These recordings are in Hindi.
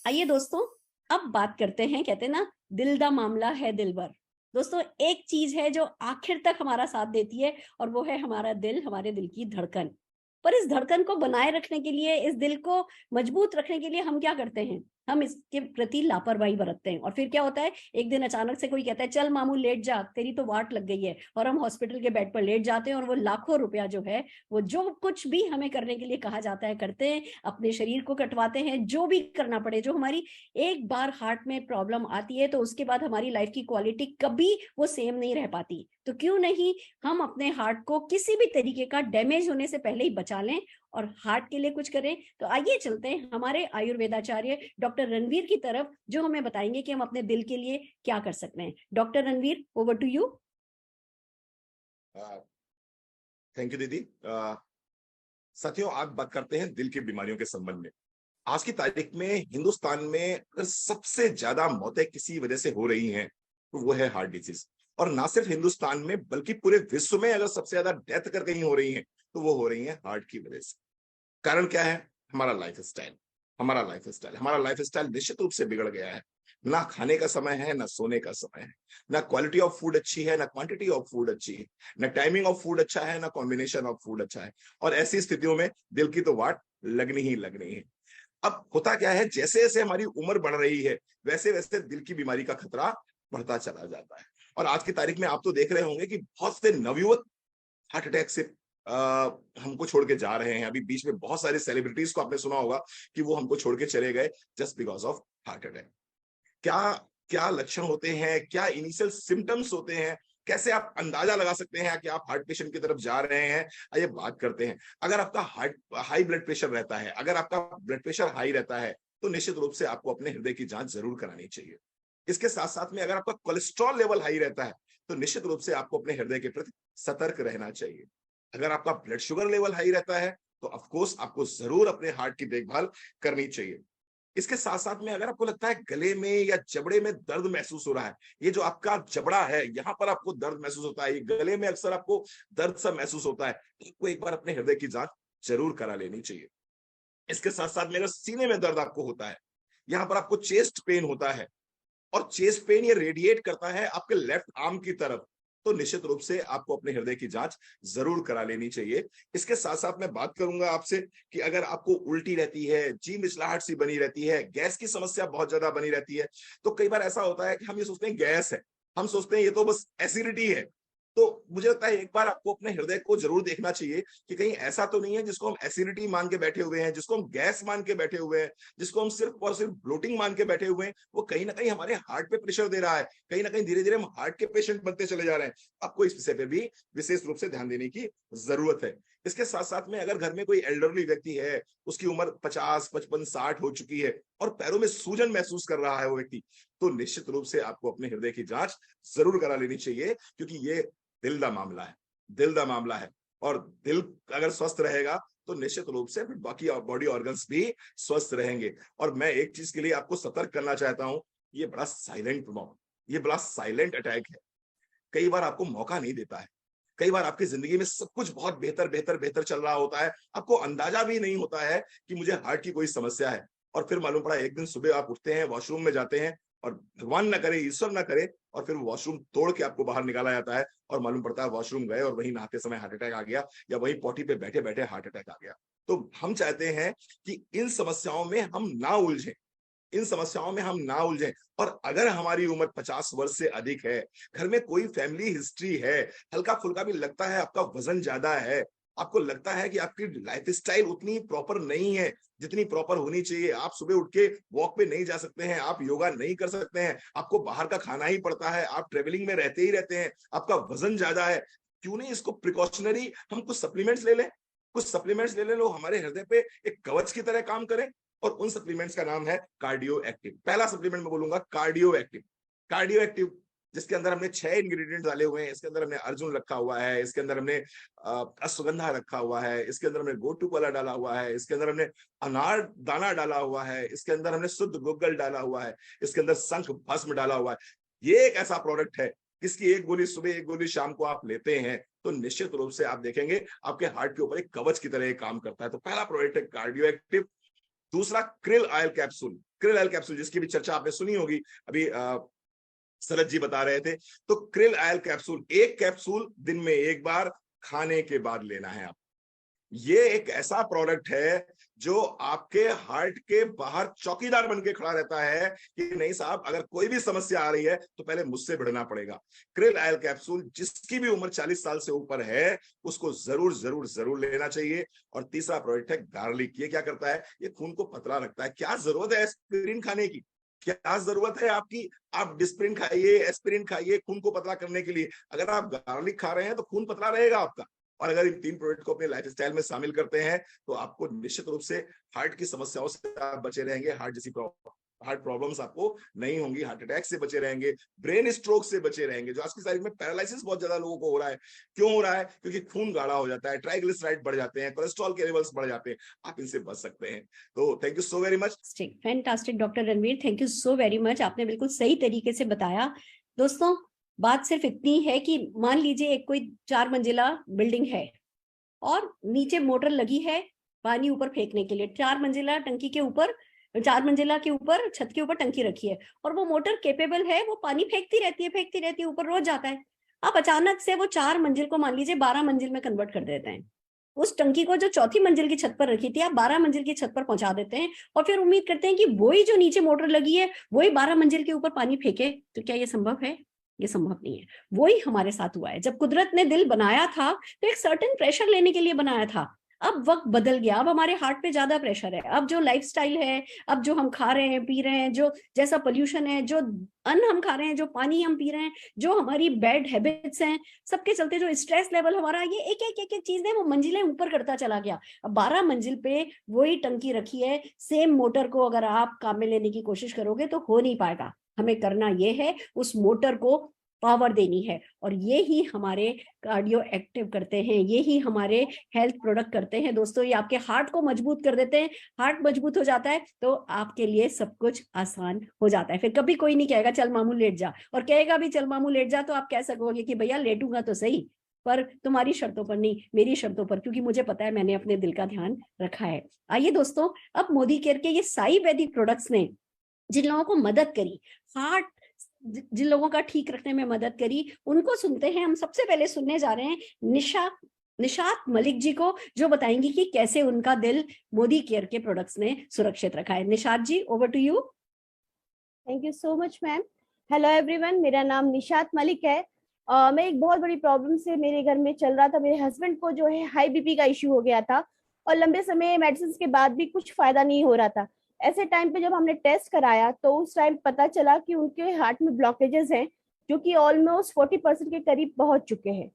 आइए दोस्तों, अब बात करते हैं, कहते हैं ना, दिल दा मामला है दिलबर। दोस्तों, एक चीज है जो आखिर तक हमारा साथ देती है और वो है हमारा दिल, हमारे दिल की धड़कन। पर इस धड़कन को बनाए रखने के लिए, इस दिल को मजबूत रखने के लिए हम क्या करते हैं? हम इसके प्रति लापरवाही बरतते हैं और फिर क्या होता है, एक दिन अचानक से कोई कहता है चल मामू लेट जा, तेरी तो वाट लग गई है, और हम हॉस्पिटल के बेड पर लेट जाते हैं और वो लाखों रुपया जो है, वो जो कुछ भी हमें करने के लिए कहा जाता है करते हैं, अपने शरीर को कटवाते हैं, जो भी करना पड़े। जो हमारी एक बार हार्ट में प्रॉब्लम आती है तो उसके बाद हमारी लाइफ की क्वालिटी कभी वो सेम नहीं रह पाती। तो क्यों नहीं हम अपने हार्ट को किसी भी तरीके का डैमेज होने से पहले ही बचा लें और हार्ट के लिए कुछ करें। तो आइए चलते हैं हमारे आयुर्वेदाचार्य डॉक्टर रणवीर की तरफ, जो हमें बताएंगे कि हम अपने दिल के लिए क्या कर सकते हैं। Doctor Ranveer, over to you. Thank you दीदी। साथियों, आज बात करते हैं दिल की बीमारियों के संबंध में। आज की तारीख में हिंदुस्तान में अगर सबसे ज्यादा मौतें किसी वजह से हो रही हैं तो वो है हार्ट डिजीज। और ना सिर्फ हिंदुस्तान में बल्कि पूरे विश्व में अगर सबसे ज्यादा डेथ अगर कहीं हो रही है तो वो हो रही है हार्ट की वजह से। कारण क्या है? हमारा लाइफ स्टाइल। हमारा लाइफ स्टाइल निश्चित रूप से बिगड़ गया है। ना खाने का समय है, ना सोने का समय है, ना क्वालिटी ऑफ फूड अच्छी है, ना क्वांटिटी ऑफ फूड अच्छी है, ना टाइमिंग ऑफ फूड अच्छा है, ना कॉम्बिनेशन ऑफ फूड अच्छा है। और ऐसी स्थितियों में दिल की तो वाट लगनी है। अब होता क्या है, जैसे जैसे हमारी उम्र बढ़ रही है वैसे वैसे दिल की बीमारी का खतरा बढ़ता चला जाता है। और आज की तारीख में आप तो देख रहे होंगे कि बहुत से नवयुवक हार्ट अटैक से हमको छोड़ के जा रहे हैं। अभी बीच में बहुत सारे सेलिब्रिटीज को आपने सुना होगा कि वो हमको छोड़ के चले गए just because of heart attack. क्या क्या लक्षण होते हैं, क्या इनिशियल सिम्टम्स होते हैं, कैसे आप अंदाजा लगा सकते हैं कि आप हार्ट पेशेंट की तरफ जा रहे हैं? आइए बात करते हैं। अगर आपका हाई ब्लड प्रेशर रहता है, अगर आपका ब्लड प्रेशर हाई रहता है तो निश्चित रूप से आपको अपने हृदय की जांच जरूर करानी चाहिए। इसके साथ साथ में अगर आपका कोलेस्ट्रॉल लेवल हाई रहता है तो निश्चित रूप से आपको अपने हृदय के प्रति सतर्क रहना चाहिए। अगर आपका ब्लड शुगर लेवल हाई रहता है तो ऑफ कोर्स आपको जरूर अपने हार्ट की देखभाल करनी चाहिए। इसके साथ साथ में अगर आपको लगता है गले में या जबड़े में दर्द महसूस हो रहा है, ये जो आपका जबड़ा है यहाँ पर आपको दर्द महसूस होता है, ये गले में अक्सर आपको दर्द सा महसूस होता है, तो आपको एक बार अपने हृदय की जांच जरूर करा लेनी चाहिए। इसके साथ साथ में अगर सीने में दर्द आपको होता है, यहाँ पर आपको चेस्ट पेन होता है और चेस्ट पेन ये रेडिएट करता है आपके लेफ्ट आर्म की तरफ, तो निश्चित रूप से आपको अपने हृदय की जांच जरूर करा लेनी चाहिए। इसके साथ साथ मैं बात करूंगा आपसे कि अगर आपको उल्टी रहती है, जी मिचलाहट सी बनी रहती है, गैस की समस्या बहुत ज्यादा बनी रहती है, तो कई बार ऐसा होता है कि हम ये सोचते हैं गैस है, हम सोचते हैं ये तो बस एसिडिटी है। तो मुझे लगता है एक बार आपको अपने हृदय को जरूर देखना चाहिए कि कहीं ऐसा तो नहीं है जिसको हम एसिडिटी मान के बैठे हुए हैं, जिसको हम गैस मान के बैठे हुए हैं, जिसको हम सिर्फ और सिर्फ ब्लोटिंग मान के बैठे हुए हैं, वो कहीं ना कहीं हमारे हार्ट पे प्रेशर दे रहा है। कहीं ना कहीं धीरे धीरे हम हार्ट के पेशेंट बनते चले जा रहे हैं। आपको इस विषय पे भी विशेष रूप से ध्यान देने की जरूरत है। इसके साथ साथ में अगर घर में कोई एल्डरली व्यक्ति है, उसकी उम्र 50, 55, 60 हो चुकी है और पैरों में सूजन महसूस कर रहा है वो व्यक्ति, तो निश्चित रूप से आपको अपने हृदय की जांच जरूर करा लेनी चाहिए, क्योंकि ये दिल का मामला है। दिल का मामला है और दिल अगर स्वस्थ रहेगा तो निश्चित रूप से फिर बाकी बॉडी ऑर्गन्स भी स्वस्थ रहेंगे। और मैं एक चीज के लिए आपको सतर्क करना चाहता हूं, ये बड़ा ये बड़ा साइलेंट अटैक है। कई बार आपको मौका नहीं देता है। कई बार आपकी जिंदगी में सब कुछ बहुत बेहतर बेहतर बेहतर चल रहा होता है, आपको अंदाजा भी नहीं होता है कि मुझे हार्ट की कोई समस्या है, और फिर मालूम पड़ा एक दिन सुबह आप उठते हैं, वॉशरूम में जाते हैं और भगवान ना करे, ईश्वर ना करे, और फिर वॉशरूम तोड़ के आपको बाहर निकाला जाता है और मालूम पड़ता है वॉशरूम गए और वहीं नहाते समय हार्ट अटैक आ गया, या वहीं पॉटी पे बैठे बैठे हार्ट अटैक आ गया। तो हम चाहते हैं कि इन समस्याओं में हम ना उलझें, इन समस्याओं में हम ना उलझें। और अगर हमारी उम्र 50 वर्ष से अधिक है, घर में कोई फैमिली हिस्ट्री है, हल्का फुल्का भी लगता है आपका वजन ज्यादा है, आपको लगता है कि आपकी लाइफस्टाइल उतनी प्रॉपर नहीं है जितनी प्रॉपर होनी चाहिए, आप सुबह उठ के वॉक पे नहीं जा सकते हैं, आप योगा नहीं कर सकते हैं, आपको बाहर का खाना ही पड़ता है, आप ट्रेवलिंग में रहते ही रहते हैं, आपका वजन ज्यादा है, क्यों नहीं इसको प्रिकॉशनरी हम कुछ सप्लीमेंट्स ले लें? कुछ सप्लीमेंट्स ले लें, लो हमारे हृदय पे एक कवच की तरह काम करें। और उन सप्लीमेंट्स का नाम है कार्डियो एक्टिव। पहला सप्लीमेंट मैं बोलूंगा कार्डियो एक्टिव। कार्डियो एक्टिव जिसके अंदर हमने 6 इंग्रेडिएंट डाले हुए हैं। इसके अंदर हमने अर्जुन रखा हुआ है, इसके अंदर हमने अश्वगंधा रखा हुआ है, इसके अंदर हमने गोटू कला डाला हुआ है, इसके अंदर हमने अनार दाना डाला हुआ है, इसके अंदर हमने शुद्ध गुग्गल डाला हुआ है, इसके अंदर शंख भस्म डाला हुआ है। ये एक ऐसा प्रोडक्ट है इसकी एक गोली सुबह एक गोली शाम को आप लेते हैं तो निश्चित रूप से आप देखेंगे आपके हार्ट के ऊपर एक कवच की तरह काम करता है। तो पहला प्रोडक्ट है कार्डियो एक्टिव। दूसरा krill oil capsule. Krill oil capsule जिसकी भी चर्चा आपने सुनी होगी, अभी शरद जी बता रहे थे। तो क्रिल ऑयल कैप्सूल, एक कैप्सूल दिन में एक बार खाने के बाद लेना है आप। ये एक ऐसा प्रोडक्ट है जो आपके हार्ट के बाहर चौकीदार बन के खड़ा रहता है कि नहीं साहब, अगर कोई भी समस्या आ रही है तो पहले मुझसे भिड़ना पड़ेगा। क्रिल ऑयल कैप्सूल जिसकी भी उम्र 40 साल से ऊपर है उसको जरूर जरूर जरूर लेना चाहिए। और तीसरा प्रोडक्ट है गार्लिक। ये क्या करता है? ये खून को पतला रखता है। क्या जरूरत है एस्पिरिन खाने की? क्या जरूरत है आपकी? आप डिस्प्रिन खाइए, एस्पिरिन खाइए खून को पतला करने के लिए। अगर आप गार्लिक खा रहे हैं तो खून पतला रहेगा आपका। और अगर इन 3 प्रोडक्ट को अपने लाइफस्टाइल में शामिल करते हैं तो आपको निश्चित रूप से हार्ट की समस्याओं से आप बचे रहेंगे। हार्ट प्रॉब्लम्स आपको नहीं होंगी, हार्ट अटैक से बचे रहेंगे, ब्रेन स्ट्रोक से बचे रहेंगे। जो आज की तारीख में पैरालिसिस बहुत ज्यादा लोगों को हो रहा है, क्यों हो रहा है? क्योंकि खून गाढ़ा हो जाता है, ट्राइग्लिसराइड बढ़ जाते हैं, कोलेस्ट्रॉल के लेवल्स बढ़ जाते हैं। आप इनसे बच सकते हैं। तो thank you so very much. Fantastic doctor Ranveer, thank you so very much. आपने बिल्कुल सही तरीके से बताया। दोस्तों, बात सिर्फ इतनी है कि मान लीजिए एक कोई 4 मंजिला बिल्डिंग है और नीचे मोटर लगी है पानी ऊपर फेंकने के लिए। 4 मंजिला टंकी के ऊपर, 4 मंजिला के ऊपर छत के ऊपर टंकी रखी है और वो मोटर केपेबल है, वो पानी फेंकती रहती है, ऊपर रोज जाता है। आप अचानक से वो 4 मंजिल को मान लीजिए 12 मंजिल में कन्वर्ट कर देते हैं। उस टंकी को जो 4थी मंजिल की छत पर रखी थी आप 12 मंजिल की छत पर पहुंचा देते हैं और फिर उम्मीद करते हैं कि वही जो नीचे मोटर लगी है वही 12 मंजिल के ऊपर पानी फेंके। तो क्या ये संभव है? ये संभव नहीं है। वही हमारे साथ हुआ है। जब कुदरत ने दिल बनाया था तो एक सर्टेन प्रेशर लेने के लिए बनाया था। अब वक्त बदल गया, अब हमारे हार्ट पे ज्यादा प्रेशर है। अब जो लाइफस्टाइल है, अब जो हम खा रहे हैं पी रहे हैं, जो जैसा पोल्यूशन है, जो अन्न हम खा रहे हैं, जो पानी हम पी रहे हैं, जो हमारी बैड हैबिट्स हैं, सबके चलते जो स्ट्रेस लेवल हमारा, ये एक चीज है वो मंजिलें ऊपर करता चला गया। अब 12 मंजिल पे वही टंकी रखी है, सेम मोटर को अगर आप काम में लेने की कोशिश करोगे तो हो नहीं पाएगा। हमें करना ये है उस मोटर को पावर देनी है और ये ही हमारे कार्डियो एक्टिव करते हैं, ये ही हमारे हेल्थ प्रोडक्ट करते हैं। दोस्तों, ये आपके हार्ट को मजबूत कर देते हैं। हार्ट मजबूत हो जाता है तो आपके लिए सब कुछ आसान हो जाता है। फिर कभी कोई नहीं कहेगा चल मामू लेट जा, और कहेगा भी चल मामू लेट जा तो आप कह सकोगे कि भैया लेटूंगा तो सही, पर तुम्हारी शर्तों पर नहीं, मेरी शर्तों पर, क्योंकि मुझे पता है मैंने अपने दिल का ध्यान रखा है। आइए दोस्तों, अब मोदी केयर के ये साई वैदिक प्रोडक्ट्स ने जिन लोगों को मदद करी, हार्ट जिन लोगों का ठीक रखने में मदद करी, उनको सुनते हैं। हम सबसे पहले सुनने जा रहे हैं निशात मलिक जी को, जो बताएंगी कि कैसे उनका दिल मोदी केयर के प्रोडक्ट्स ने सुरक्षित रखा है। Nishat ji, over to you. Thank you so much ma'am. Hello everyone, मेरा नाम निशात मलिक है। मैं एक बहुत बड़ी प्रॉब्लम से मेरे घर में चल रहा था। मेरे हस्बैंड को जो है हाई बीपी का इश्यू हो गया था और लंबे समय मेडिसिन के बाद भी कुछ फायदा नहीं हो रहा था। ऐसे टाइम पे जब हमने टेस्ट कराया तो उस टाइम पता चला कि उनके हार्ट में ब्लॉकेजेस हैं जो कि ऑलमोस्ट 40% के करीब पहुंच चुके हैं।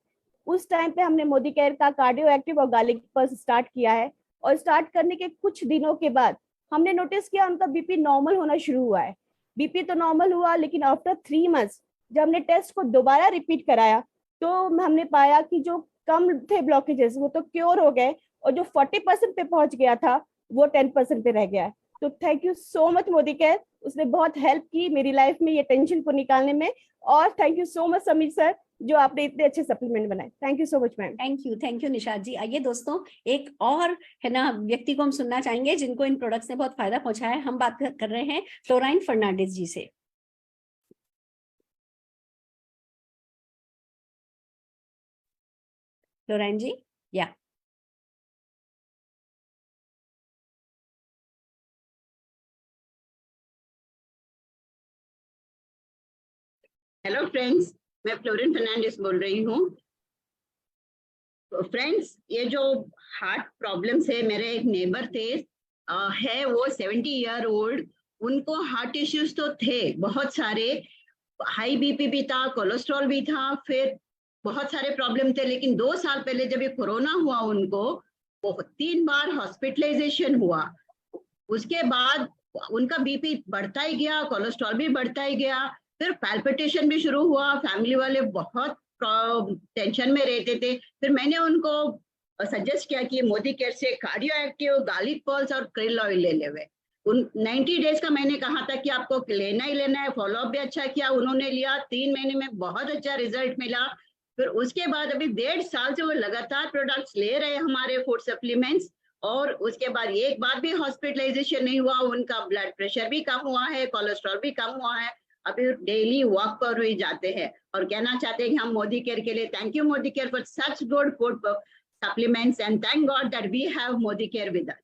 उस टाइम पे हमने मोदी केयर का कार्डियो एक्टिव और गार्लिक पल्स स्टार्ट किया है और स्टार्ट करने के कुछ दिनों के बाद हमने नोटिस किया उनका बीपी नॉर्मल होना शुरू हुआ है। बीपी तो नॉर्मल हुआ, लेकिन आफ्टर 3 मंथ्स जब हमने टेस्ट को दोबारा रिपीट कराया तो हमने पाया कि जो कम थे ब्लॉकेजेस वो तो क्योर हो गए और जो 40% पे पहुंच गया था वो 10% पे रह गया है। तो thank you so much Modi care, उसने बहुत हेल्प की मेरी लाइफ में ये टेंशन को निकालने में। और thank you so much Sameer sir, जो आपने इतने अच्छे सप्लीमेंट बनाए। Thank you so much ma'am. Thank you Nishat ji. आइए दोस्तों, एक और है ना व्यक्ति को हम सुनना चाहेंगे जिनको इन प्रोडक्ट्स ने बहुत फायदा पहुंचाया है। हम बात कर रहे हैं फ्लोराइन फर्नांडिस जी से। फ्लोराइन जी, या हेलो फ्रेंड्स, मैं फ्लोरिन फर्नांडिस बोल रही हूँ। तो फ्रेंड्स, ये जो हार्ट प्रॉब्लम्स है, मेरे एक नेबर थे, है वो 70 ईयर ओल्ड। उनको हार्ट इश्यूज तो थे बहुत सारे, हाई बीपी भी था, कोलेस्ट्रॉल भी था, फिर बहुत सारे प्रॉब्लम थे। लेकिन 2 साल पहले जब ये कोरोना हुआ उनको 3 बार हॉस्पिटलाइजेशन हुआ। उसके बाद उनका बीपी बढ़ता ही गया, कोलेस्ट्रॉल भी बढ़ता ही गया, फिर पैल्पिटेशन भी शुरू हुआ। फैमिली वाले बहुत टेंशन में रहते थे। फिर मैंने उनको सजेस्ट किया कि मोदी केयर से कार्डियो एक्टिव, गार्लिक पल्स और क्रिल ऑयल ले लेवे। 90 डेज का मैंने कहा था कि आपको लेना ही लेना है। फॉलोअप भी अच्छा किया, उन्होंने लिया। 3 महीने में बहुत अच्छा रिजल्ट मिला। फिर उसके बाद अभी 1.5 साल से वो लगातार प्रोडक्ट्स ले रहे हैं, हमारे फूड सप्लीमेंट्स, और उसके बाद एक बार भी हॉस्पिटलाइजेशन नहीं हुआ, उनका ब्लड प्रेशर भी कम हुआ है, कोलेस्ट्रॉल भी कम हुआ है। अभी डेली वॉक पर भी जाते हैं और कहना चाहते हैं कि हम मोदी केयर के लिए thank you Modicare for such good food supplements and thank God that we have Modicare with us.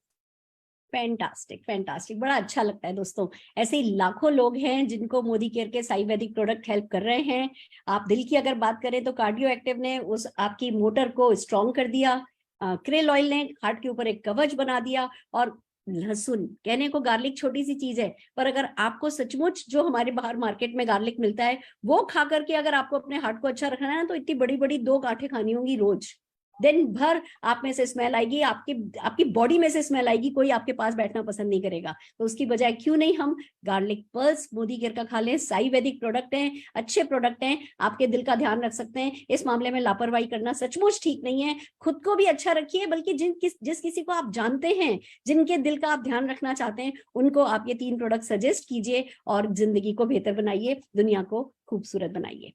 Fantastic, fantastic, बड़ा अच्छा लगता है दोस्तों। ऐसे ही लाखों लोग हैं जिनको मोदी केयर के आयुर्वेदिक प्रोडक्ट हेल्प कर रहे हैं। आप दिल की अगर बात करें तो कार्डियो एक्टिव ने उस आपकी मोटर को स्ट्रॉन्ग कर दिया, क्रेल ऑयल ने हार्ट के ऊपर एक कवच बना दिया, और लहसुन, कहने को गार्लिक छोटी सी चीज है, पर अगर आपको सचमुच जो हमारे बाहर मार्केट में गार्लिक मिलता है वो खा करके अगर आपको अपने हार्ट को अच्छा रखना है ना, तो इतनी बड़ी बड़ी 2 गांठें खानी होंगी रोज। दिन भर आप में से स्मेल आएगी, आपकी बॉडी में से स्मेल आएगी, कोई आपके पास बैठना पसंद नहीं करेगा। तो उसकी बजाय क्यों नहीं हम गार्लिक पल्स मोदी केयर का खा लें। आयुर्वेदिक प्रोडक्ट हैं, अच्छे प्रोडक्ट हैं, आपके दिल का ध्यान रख सकते हैं। इस मामले में लापरवाही करना सचमुच ठीक नहीं है। खुद को भी अच्छा रखिए, बल्कि जिस किसी को आप जानते हैं जिनके दिल का आप ध्यान रखना चाहते हैं, उनको आप ये 3 प्रोडक्ट सजेस्ट कीजिए और जिंदगी को बेहतर बनाइए, दुनिया को खूबसूरत बनाइए।